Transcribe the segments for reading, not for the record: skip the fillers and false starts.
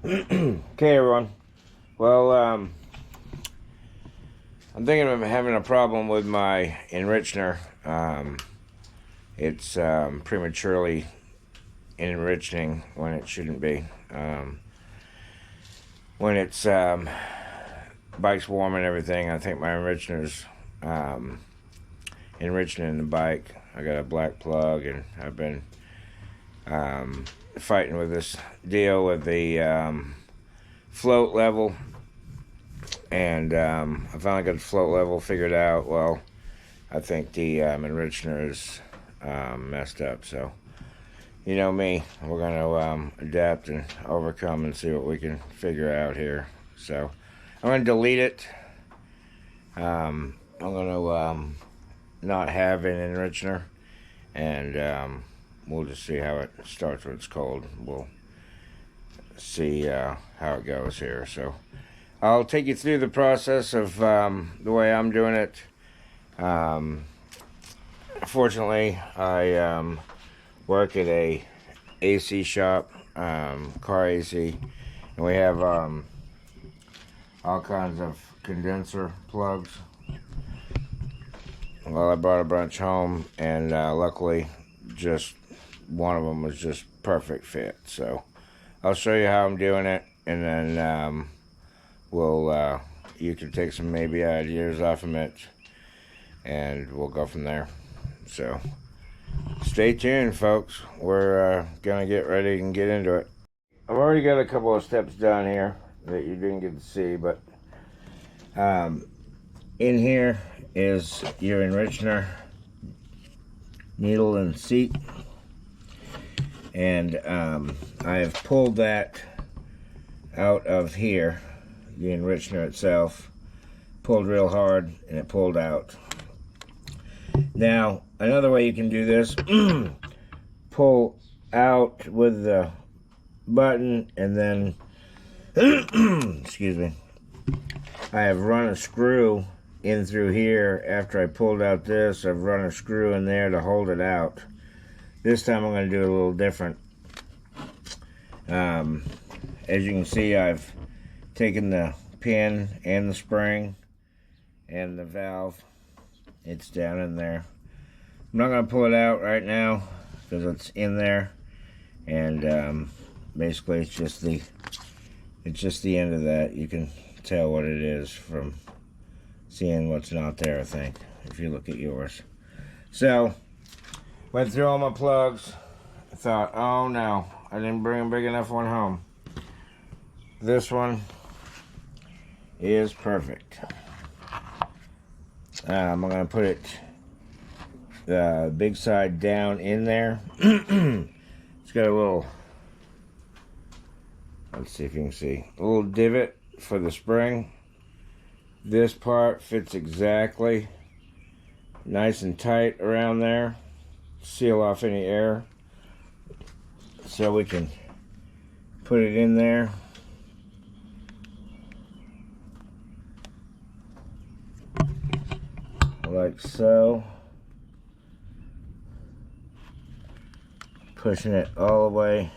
Okay, everyone. Well, I'm thinking of having a problem with my inrichner. It's prematurely enriching when it shouldn't be. When it's bike's warm and everything, I think my enrichner's enriching the bike. I got a black plug, and I've been fighting with this deal with the float level, and I finally got the float level figured out. Well, I think the enrichner is messed up, so you know me, we're going to adapt and overcome and see what we can figure out here. So I'm going to delete it. I'm going to not have an enrichner, and we'll just see how it starts when it's cold. We'll see how it goes here. So I'll take you through the process of the way I'm doing it. Fortunately, I work at a AC shop, car AC, and we have all kinds of condenser plugs. Well, I brought a bunch home, and luckily just one of them was just perfect fit. So I'll show you how I'm doing it, and then you can take some maybe ideas off of it, and we'll go from there. So stay tuned, folks. We're gonna get ready and get into it. I've already got a couple of steps done here that you didn't get to see, but in here is your enrichner needle and seat, and I have pulled that out of here, the enrichner itself, pulled real hard, and it pulled out. Now, another way you can do this, pull out with the button, and then, excuse me, I have run a screw in through here. After I pulled out this, I've run a screw in there to hold it out. This time I'm going to do it a little different. As you can see, I've taken the pin and the spring and the valve. It's down in there. I'm not going to pull it out right now because it's in there, and basically it's just the end of that. You can tell what it is from seeing what's not there, I think, if you look at yours. So went through all my plugs. I thought, oh no, I didn't bring a big enough one home. This one is perfect. I'm going to put it the big side down in there. It's got a little, let's see if you can see, a little divot for the spring. This part fits exactly, nice and tight around there, seal off any air, so we can put it in there. Like so. Pushing it all the way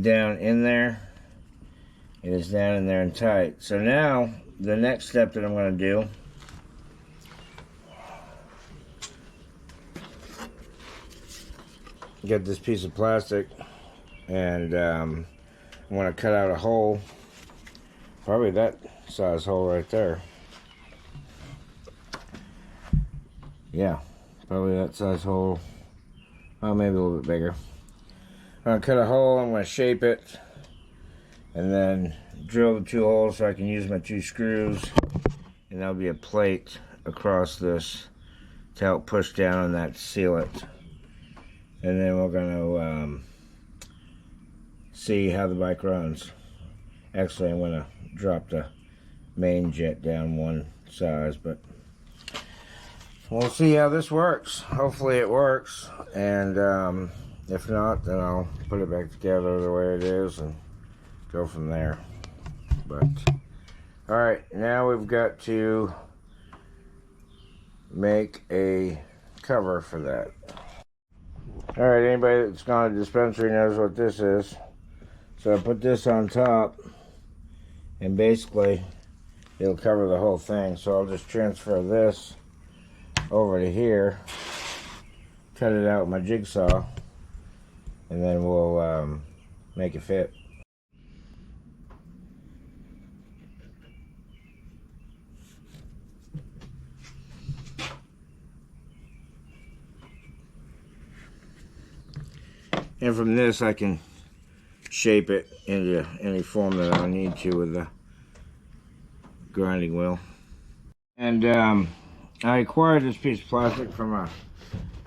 down in there. It is down in there and tight. So now the next step that I'm going to do, get this piece of plastic, and I'm going to cut out a hole, probably that size hole right there. Yeah, probably that size hole. Oh, maybe a little bit bigger. I'm going to cut a hole, I'm going to shape it, and then drill the two holes so I can use my two screws, and there'll be a plate across this to help push down on that to seal it. And then we're going to see how the bike runs. Actually, I'm going to drop the main jet down one size, but we'll see how this works. Hopefully it works, and if not, then I'll put it back together the way it is and go from there. But alright, now we've got to make a cover for that. Alright, anybody that's gone to the dispensary knows what this is. So I put this on top, and basically it'll cover the whole thing. So I'll just transfer this over to here, cut it out with my jigsaw, and then we'll make it fit. And from this I can shape it into any form that I need to with the grinding wheel. And I acquired this piece of plastic from a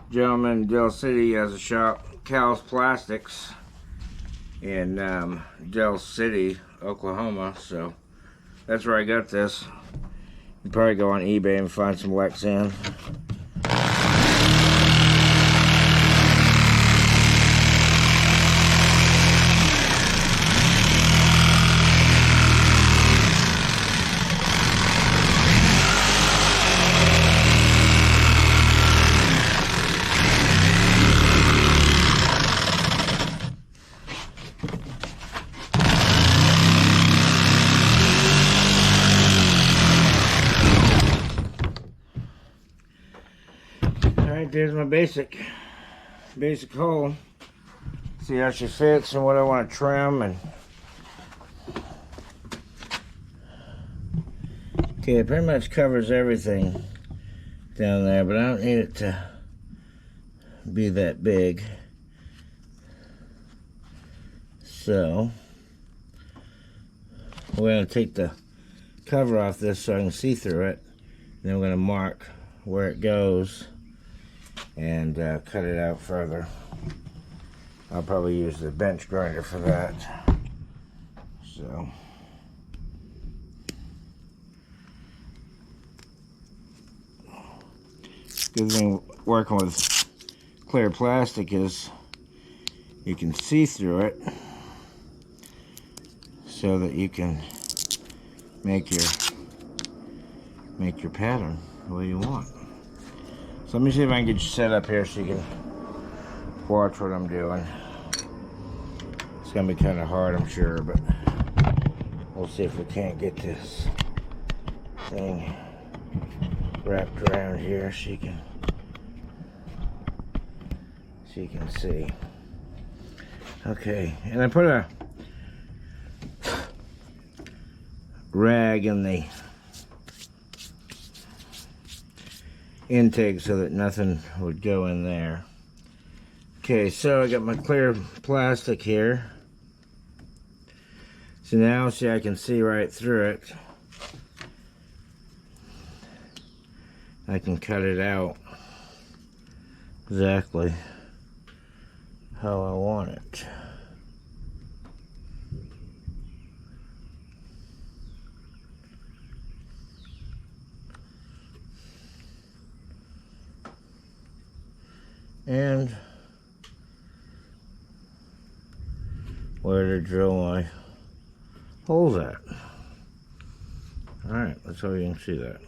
gentleman in Del City. He has a shop, Cal's Plastics, in Del City, Oklahoma. So that's where I got this. You can probably go on eBay and find some Lexan. Alright, there's my basic hole. See how she fits and what I want to trim. And okay, it pretty much covers everything down there, but I don't need it to be that big. So we're going to take the cover off this so I can see through it. Then we're going to mark where it goes and cut it out further. I'll probably use the bench grinder for that. So good thing working with clear plastic is you can see through it so that you can make your pattern the way you want. So let me see if I can get you set up here so you can watch what I'm doing. It's gonna be kind of hard, I'm sure, but we'll see if we can't get this thing wrapped around here so you can see. Okay, and I put a rag in the intake so that nothing would go in there. Okay, so I got my clear plastic here. So now, see, I can see right through it. I can cut it out exactly how I want it. And where to drill my holes at. Alright, that's how you can see that.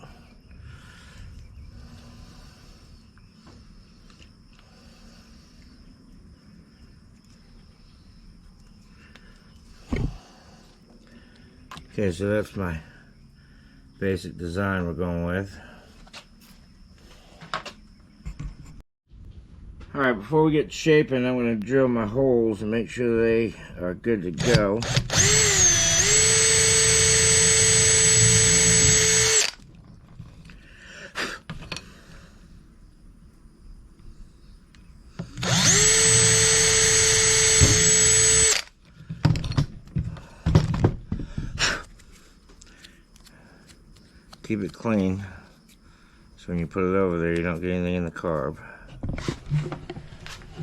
Okay, so that's my basic design we're going with. Alright, before we get shaping, I'm going to drill my holes and make sure they are good to go. Keep it clean, so when you put it over there, you don't get anything in the carb.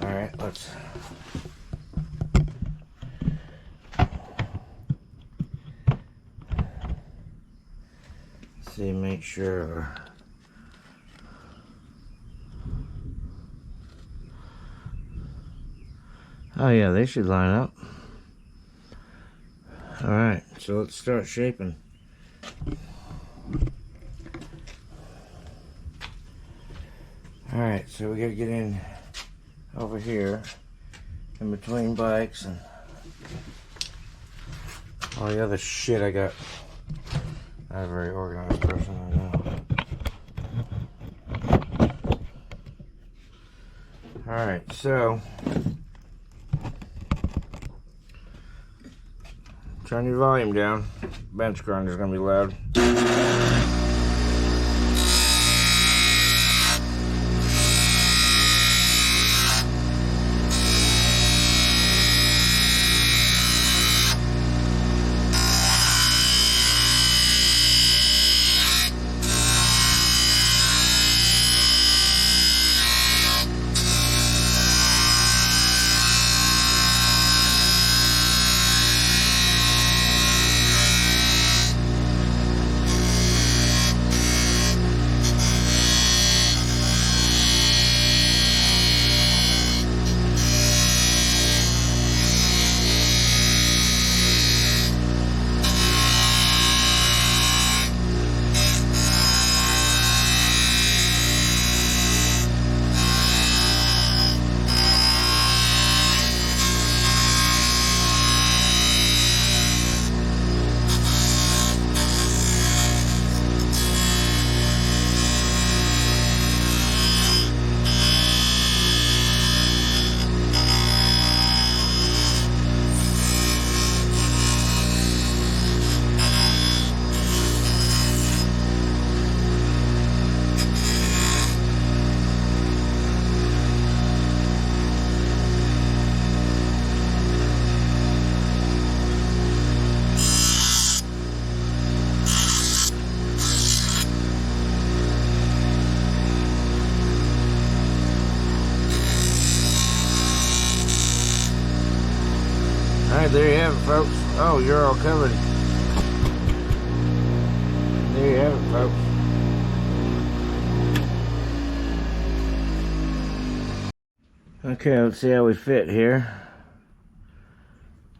Alright, let's see, make sure. Oh yeah, they should line up. Alright, so let's start shaping. Alright, so we gotta get in over here in between bikes and all the other shit I got. I'm a very organized person, I know. Alright, so turn your volume down. Bench grinder's gonna be loud. Alright, there you have it, folks. Oh, you're all covered. There you have it, folks. Okay, let's see how we fit here.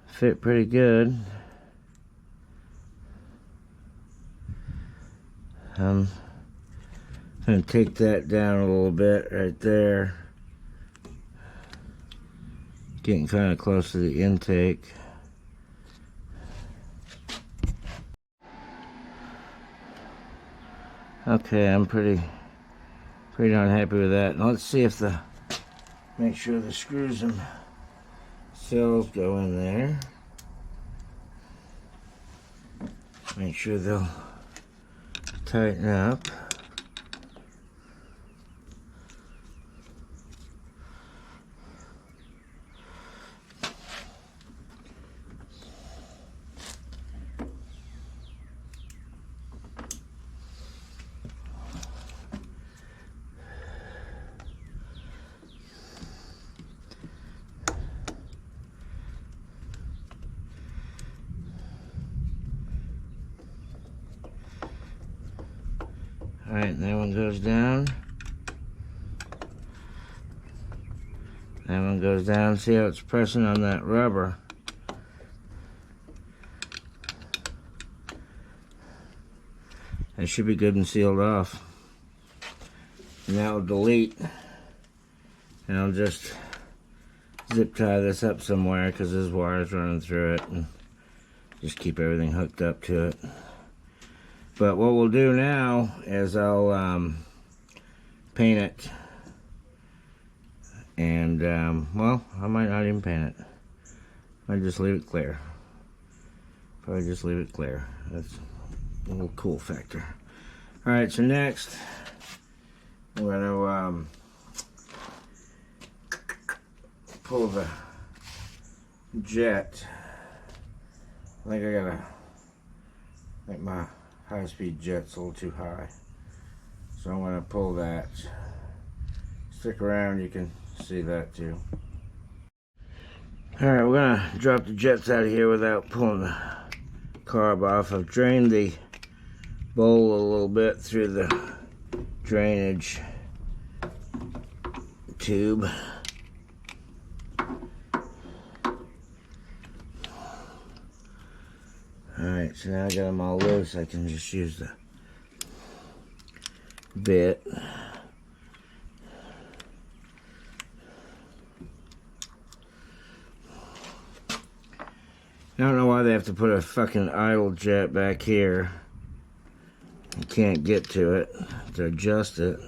Fit pretty good. I'm going to take that down a little bit right there. Getting kind of close to the intake. Okay, I'm pretty darn happy with that. Now let's see if make sure the screws and cells go in there. Make sure they'll tighten up. Alright, that one goes down. That one goes down. See how it's pressing on that rubber. That should be good and sealed off. And that will delete. And I'll just zip tie this up somewhere because there's wires running through it. And just keep everything hooked up to it. But what we'll do now is I'll paint it, and well, I might not even paint it. I might just leave it clear. Probably just leave it clear. That's a little cool factor. All right, so next we're gonna pull the jet. I think I gotta make my high-speed jet's a little too high, so I'm going to pull that. Stick around, you can see that too. Alright, we're going to drop the jets out of here without pulling the carb off. I've drained the bowl a little bit through the drainage tube. Alright, so now I got them all loose. I can just use the bit. I don't know why they have to put a fucking idle jet back here. You can't get to it to adjust it.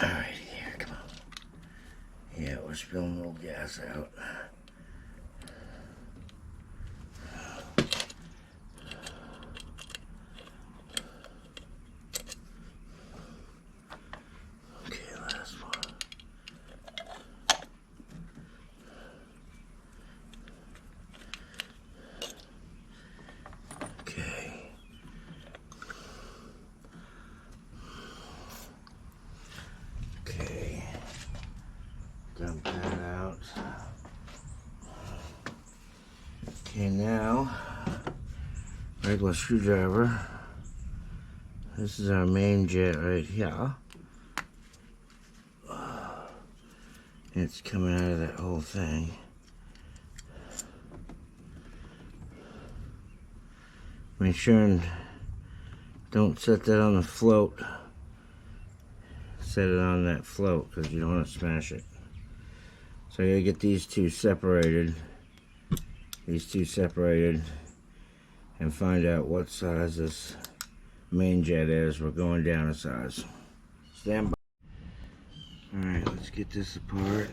Alright, here, come on. Yeah, we're spilling a little gas out. Dump that out. Okay, now, regular screwdriver. This is our main jet right here. It's coming out of that whole thing. Make sure and don't set that on the float. Set it on that float because you don't want to smash it. So you gotta get these two separated, and find out what size this main jet is. We're going down a size. Stand by. Alright, let's get this apart.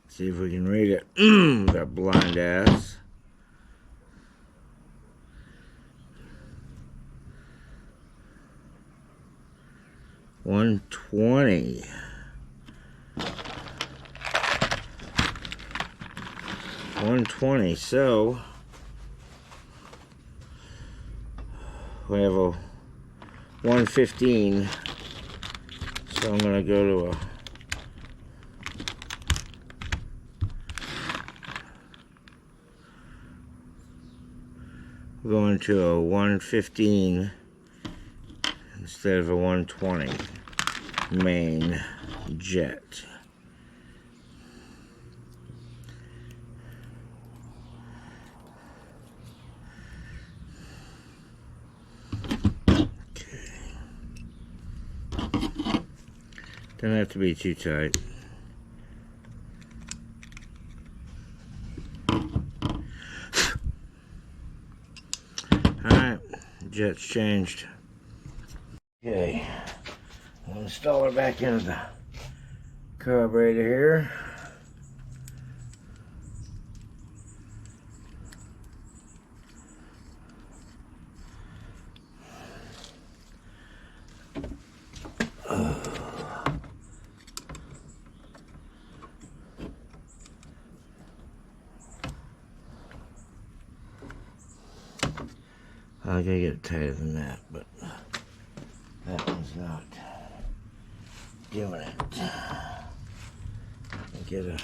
See if we can read it. That blind ass. $120. $120. So we have a 115. So I'm gonna go to a 115 instead of a 120 main jet. Okay. Doesn't have to be too tight. Alright, jet's changed. Okay, we'll install her back into the carburetor here. I gotta get it tighter than that, but that one's not doing it. Get a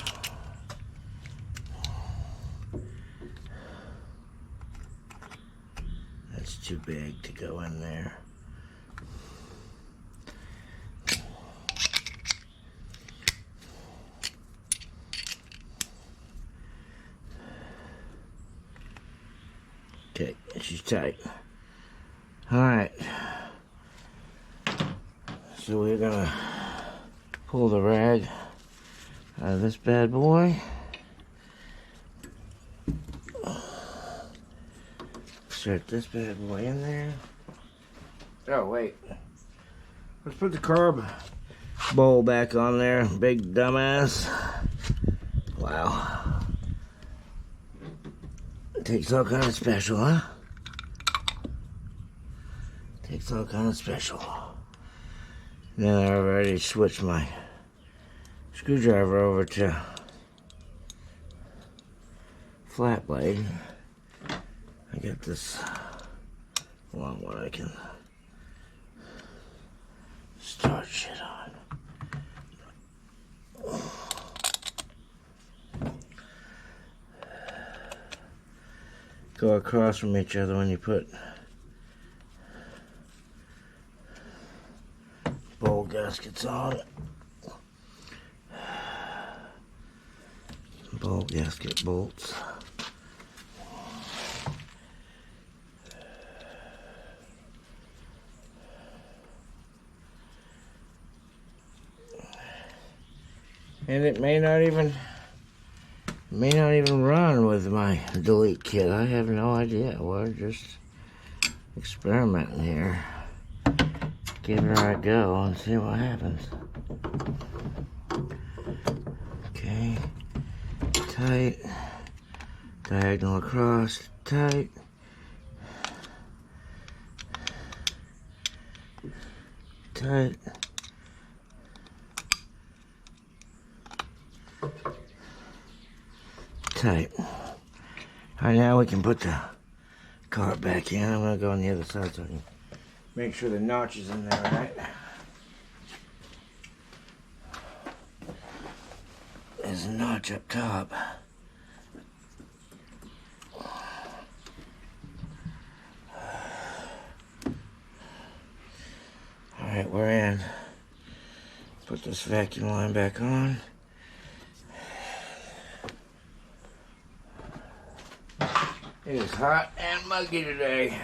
that's too big to go in there. Okay, she's tight. Alright. So we're gonna pull the rag out of this bad boy. Insert this bad boy in there. Oh, wait. Let's put the carb bowl back on there, big dumbass. Wow. Takes all kind of special, huh? Takes all kind of special. Then I already switched my screwdriver over to flat blade. I got this long one I can start shit on. Go across from each other when you put bowl gaskets on. bolt gasket bolts. And it may not even run with my delete kit. I have no idea. We're just experimenting here. Give it a go and see what happens. Okay, tight, diagonal across, tight. Tight. Tight. Alright, now we can put the cart back in. I'm going to go on the other side so I can make sure the notch is in there, right? There's a notch up top. Alright, we're in. Put this vacuum line back on. It is hot and muggy today.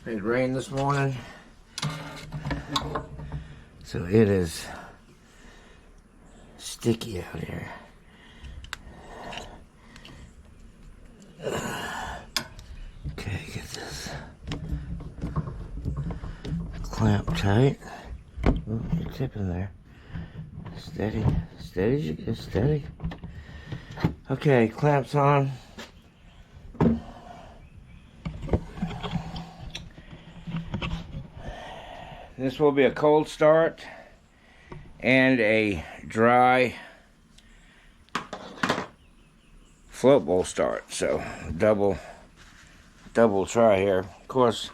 It rained this morning. So it is sticky out here. Okay, get this clamp tight. Oh, you're tipping there. Steady. Steady as you get, steady. Okay, clamps on. This will be a cold start and a dry float bowl start. So double try here. Of course,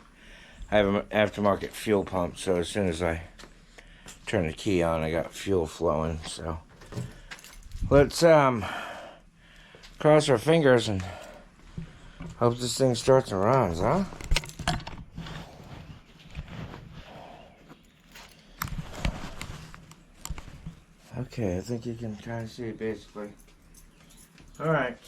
I have an aftermarket fuel pump, so as soon as I turn the key on, I got fuel flowing. So let's cross our fingers and hope this thing starts and runs, huh? Okay, I think you can kind of see it basically. All right.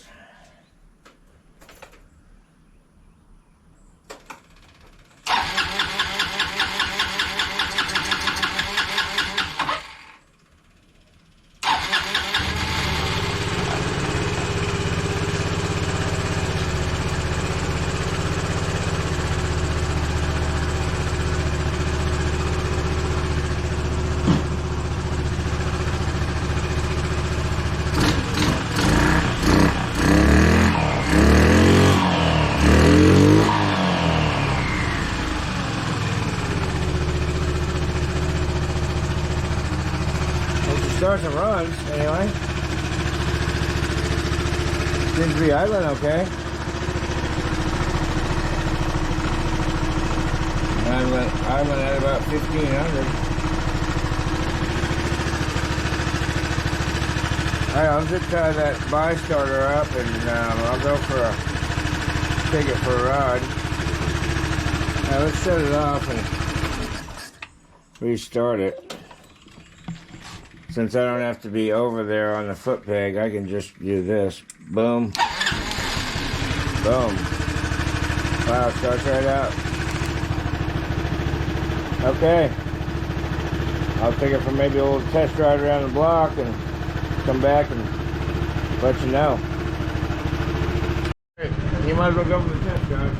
Starts and runs, anyway. Seems to be idling okay. Idling at about 1,500. Alright, I'll just tie that buy starter up and I'll go take it for a ride. Now let's set it off and restart it. Since I don't have to be over there on the foot peg, I can just do this. Boom. Boom. Wow, it starts right out. Okay. I'll take it for maybe a little test ride around the block and come back and let you know. You might as well go for the test drive.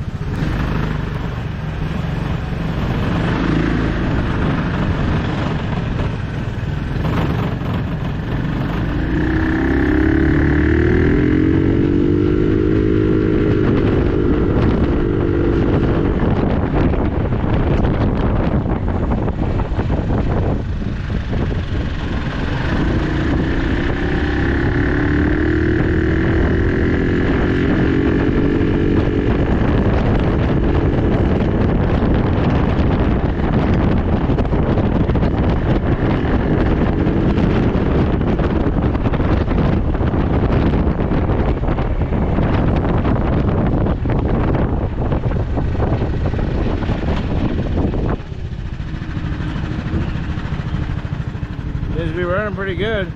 Seems to be running pretty good.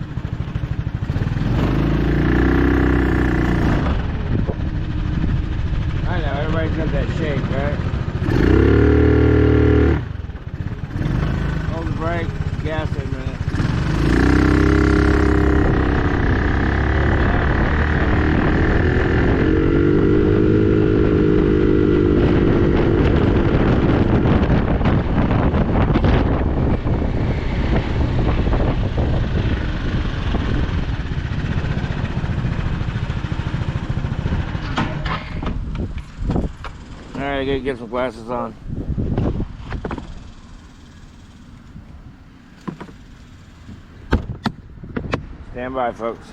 why it's got that shape, right? Hold the brake, gas it a minute. Alright, I gotta get some glasses on. Stand by, folks.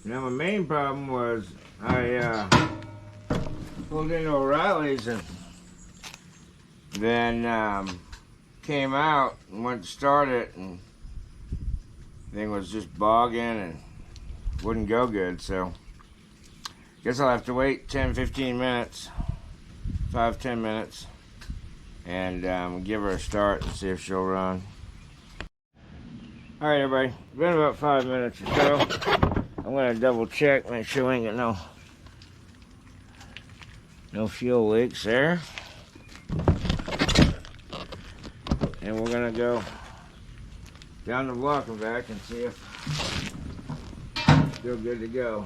Now my main problem was I pulled into O'Reilly's and then came out and went to start it, and the thing was just bogging and wouldn't go good. So guess I'll have to wait 10-15 minutes, 5-10 minutes, and give her a start and see if she'll run. Alright, everybody. It's been about 5 minutes or so. I'm going to double check, make sure we ain't got no fuel leaks there. And we're going to go down the block and back and see if it's still good to go.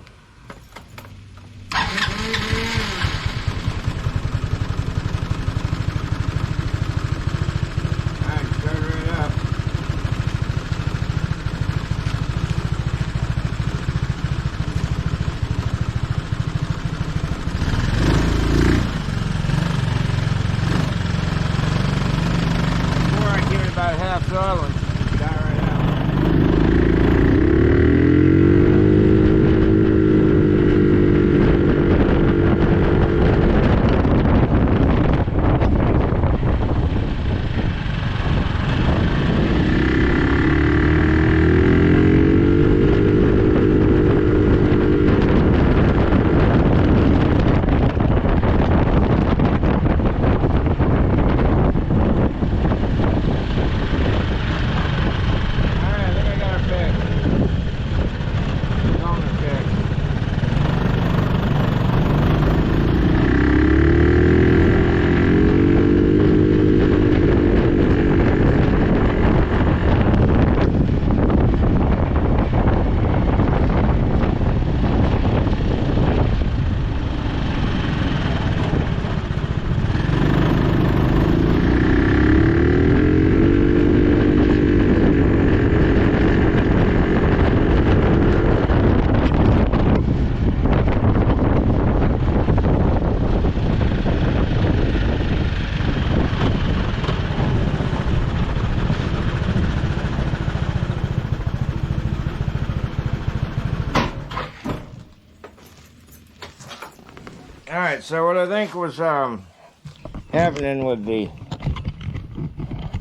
Alright, so what I think was happening with the...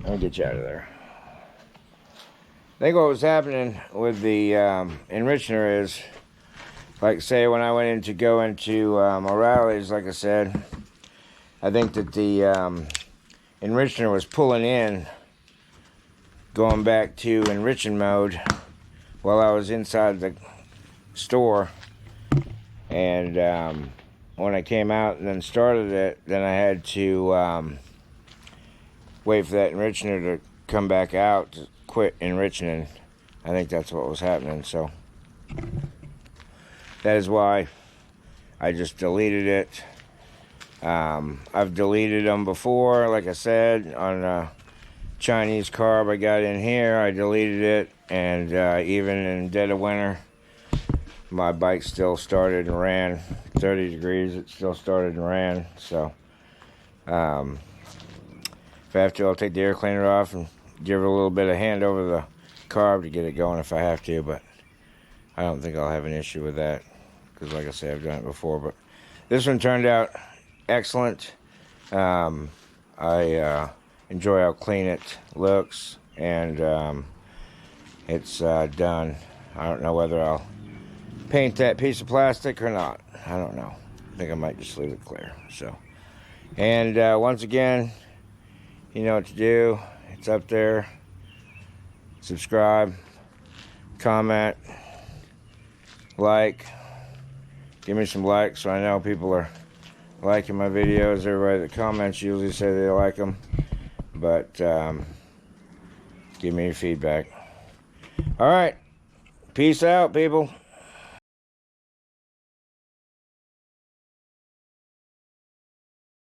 Let me get you out of there. I think what was happening with the enrichner is, like say when I went in to go into O'Reilly's, like I said, I think that the enrichner was pulling in, going back to enriching mode while I was inside the store, and when I came out and then started it, then I had to wait for that enrichner to come back out to quit enriching. I think that's what was happening, so that is why I just deleted it. I've deleted them before, like I said, on a Chinese carb I got in here. I deleted it, and even in dead of winter, my bike still started and ran. 30 degrees, it still started and ran. So if I have to, I'll take the air cleaner off and give it a little bit of hand over the carb to get it going if I have to, but I don't think I'll have an issue with that, because like I said, I've done it before. But this one turned out excellent. I enjoy how clean it looks, and it's done. I don't know whether I'll paint that piece of plastic or not. I don't know. I think I might just leave it clear. So, and once again, you know what to do. It's up there. Subscribe, comment, like. Give me some likes so I know people are liking my videos. Everybody that comments usually say they like them, but give me your feedback. All right, peace out, people.